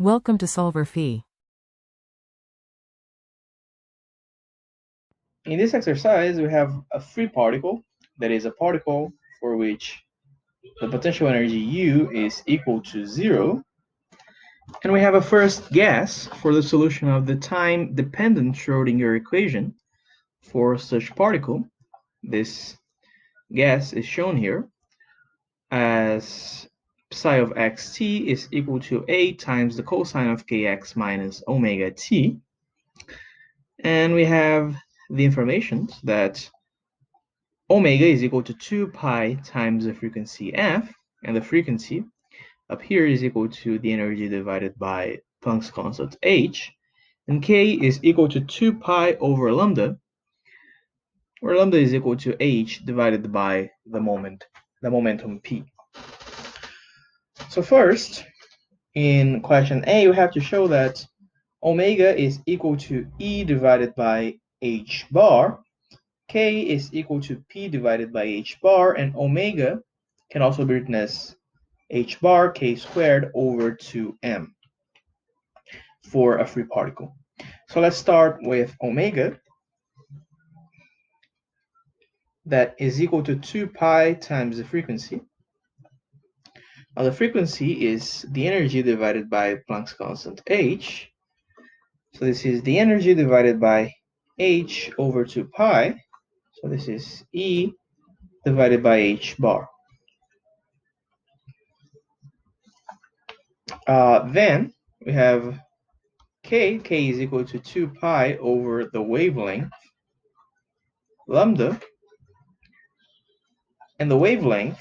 Welcome to solverfy. In this exercise, we have a free particle, that is a particle for which the potential energy U is equal to 0. And we have a first guess for the solution of the time-dependent Schrödinger equation for such particle. This guess is shown here as psi of xt is equal to a times the cosine of kx minus omega t. And we have the information that omega is equal to 2 pi times the frequency f, and the frequency up here is equal to the energy divided by Planck's constant h, and k is equal to 2 pi over lambda, where lambda is equal to h divided by the momentum p. So first, in question A, we have to show that omega is equal to E divided by h bar, k is equal to P divided by h bar, and omega can also be written as h bar k squared over 2m for a free particle. So let's start with omega, that is equal to 2 pi times the frequency. Now the frequency is the energy divided by Planck's constant h. So this is the energy divided by h over 2 pi. So this is E divided by h bar. Then we have k is equal to 2 pi over the wavelength lambda, and the wavelength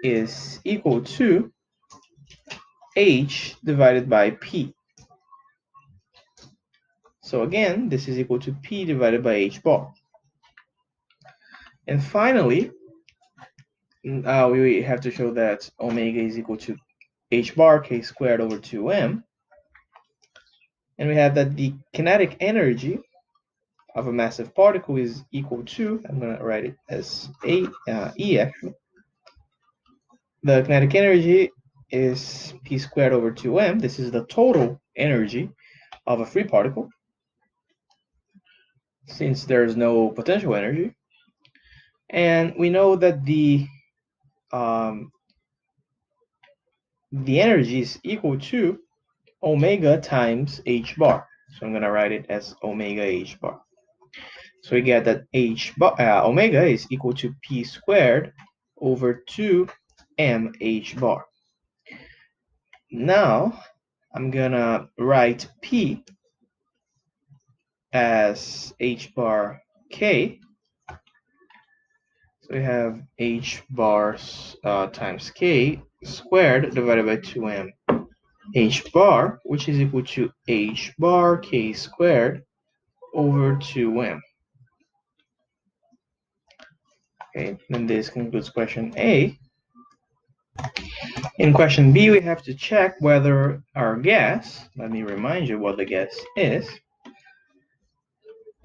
is equal to h divided by p. So again, this is equal to p divided by h bar. And finally, we have to show that omega is equal to h bar k squared over 2m. And we have that the kinetic energy of a massive particle is equal to, I'm going to write it as E actually. The kinetic energy is p squared over 2m. This is the total energy of a free particle, since there's no potential energy. And we know that the energy is equal to omega times h bar. So I'm going to write it as omega h bar. So we get that omega is equal to p squared over 2m h bar. Now I'm gonna write p as h bar k. So we have h bar times k squared divided by 2m h bar, which is equal to h bar k squared over 2m. Okay, then this concludes question A. In question B, we have to check whether our guess, let me remind you what the guess is,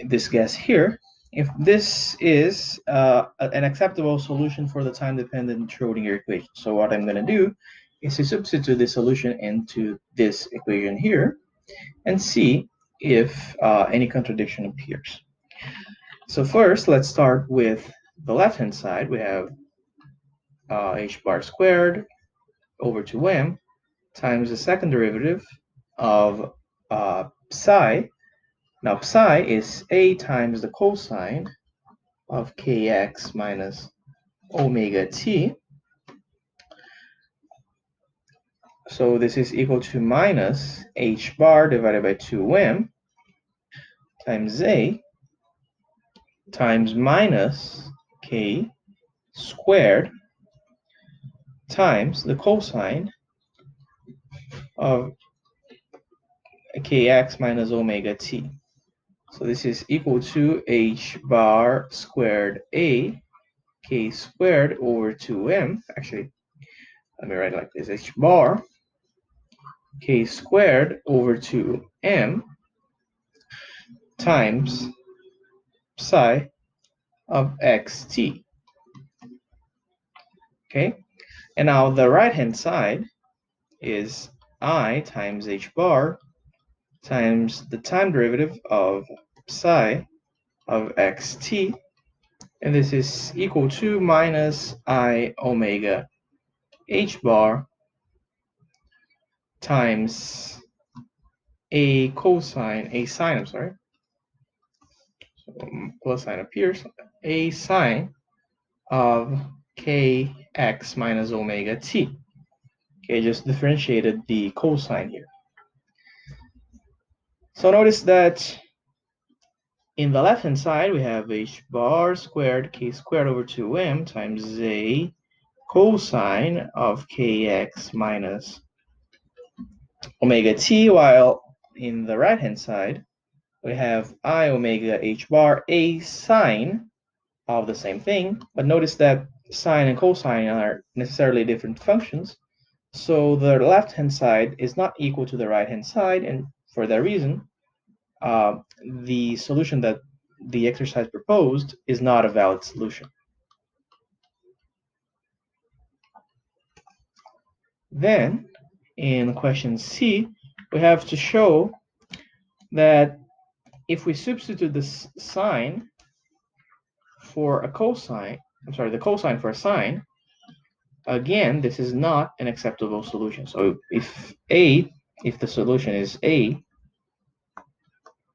this guess here, if this is an acceptable solution for the time-dependent Schrödinger equation. So what I'm going to do is to substitute the solution into this equation here and see if any contradiction appears. So first, let's start with the left-hand side. We have h bar squared over 2m times the second derivative of psi. Now psi is a times the cosine of kx minus omega t. So this is equal to minus h bar divided by 2m times a times minus k squared times the cosine of kx minus omega t. So this is equal to h bar squared a k squared over 2m. Actually, let me write it like this: h bar k squared over 2m times psi of xt. Okay, and now the right hand side is I times h bar times the time derivative of psi of xt, and this is equal to minus I omega h bar times a sine, plus sign appears, a sine of kx minus omega t. Okay, just differentiated the cosine here. So notice that in the left-hand side, we have h bar squared k squared over 2m times a cosine of kx minus omega t, while in the right-hand side, we have I omega h bar, a sine of the same thing, but notice that sine and cosine are necessarily different functions, so the left-hand side is not equal to the right-hand side, and for that reason, the solution that the exercise proposed is not a valid solution. Then, in question C, we have to show that if we substitute the sine for a cosine, the cosine for a sine, again, this is not an acceptable solution. So if the solution is a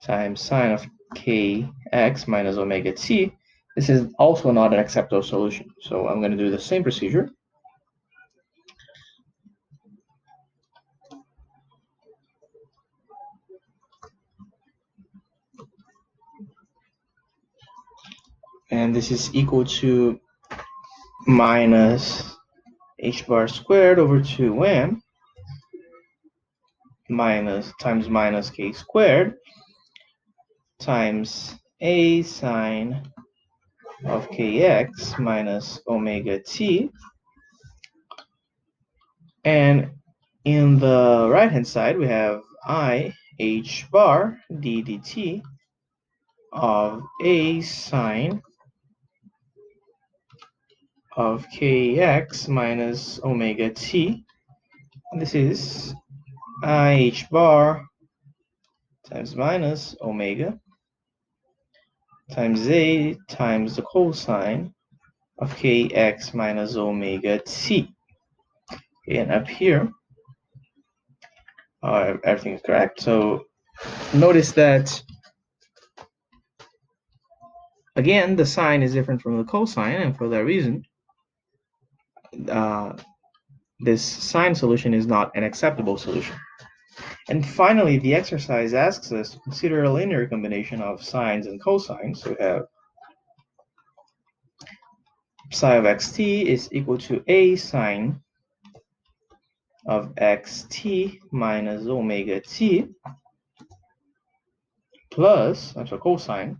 times sine of kx minus omega t, this is also not an acceptable solution. So I'm going to do the same procedure. And this is equal to minus h bar squared over 2m times minus k squared times a sine of kx minus omega t. And in the right hand side, we have I h bar d dt of a sine of kx minus omega t. This is I h bar times minus omega times a times the cosine of kx minus omega t. And up here, everything is correct. So notice that, again, the sine is different from the cosine, and for that reason, this sine solution is not an acceptable solution. And finally, the exercise asks us to consider a linear combination of sines and cosines. So we have psi of xt is equal to a sine of xt minus omega t plus, cosine.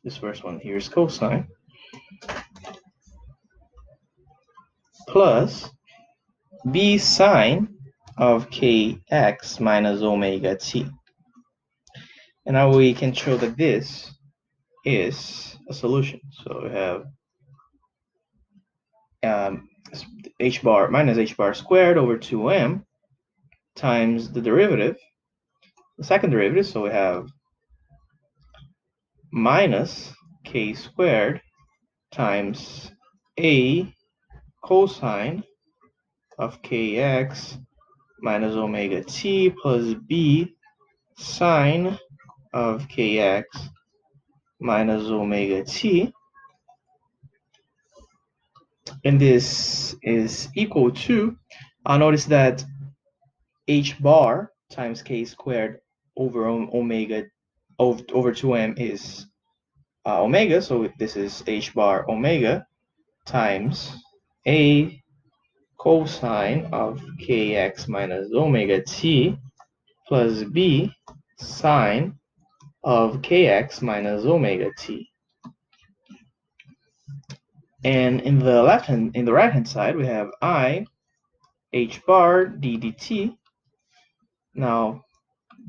This first one here is cosine, plus b sine of kx minus omega t. And now we can show that this is a solution. So we have h bar minus h bar squared over 2m times the derivative, the second derivative, so we have minus k squared times a cosine of kx minus omega t plus b sine of kx minus omega t, and this is equal to, notice that h bar times k squared over omega over 2m is omega, so this is h bar omega times a cosine of kx minus omega t plus b sine of kx minus omega t. And in the right hand side, we have I h bar d dt. Now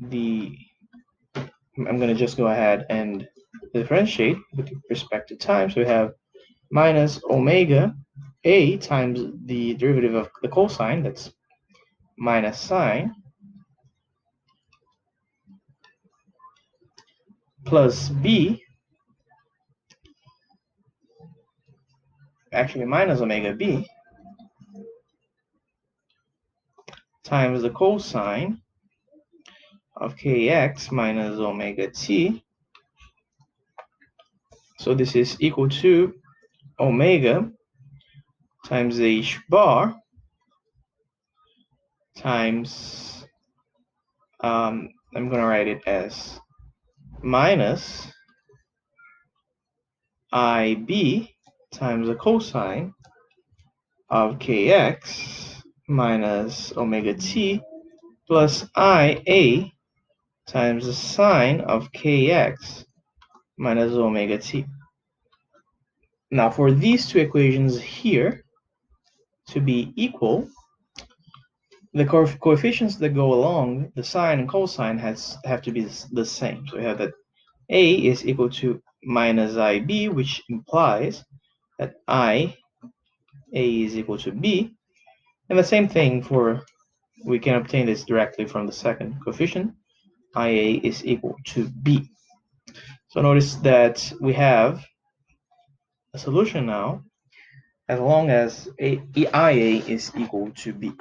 I'm going to just go ahead and differentiate with respect to time. So we have minus omega a times the derivative of the cosine, that's minus sine plus b, actually minus omega b, times the cosine of kx minus omega t. So this is equal to omega times h bar times, I'm going to write it as minus ib times the cosine of kx minus omega t plus ia times the sine of kx minus omega t. Now for these two equations here to be equal, the coefficients that go along the sine and cosine have to be the same. So we have that a is equal to minus ib, which implies that a is equal to b. And the same thing for, we can obtain this directly from the second coefficient, ia is equal to b. So notice that we have a solution now as long as ia is equal to b.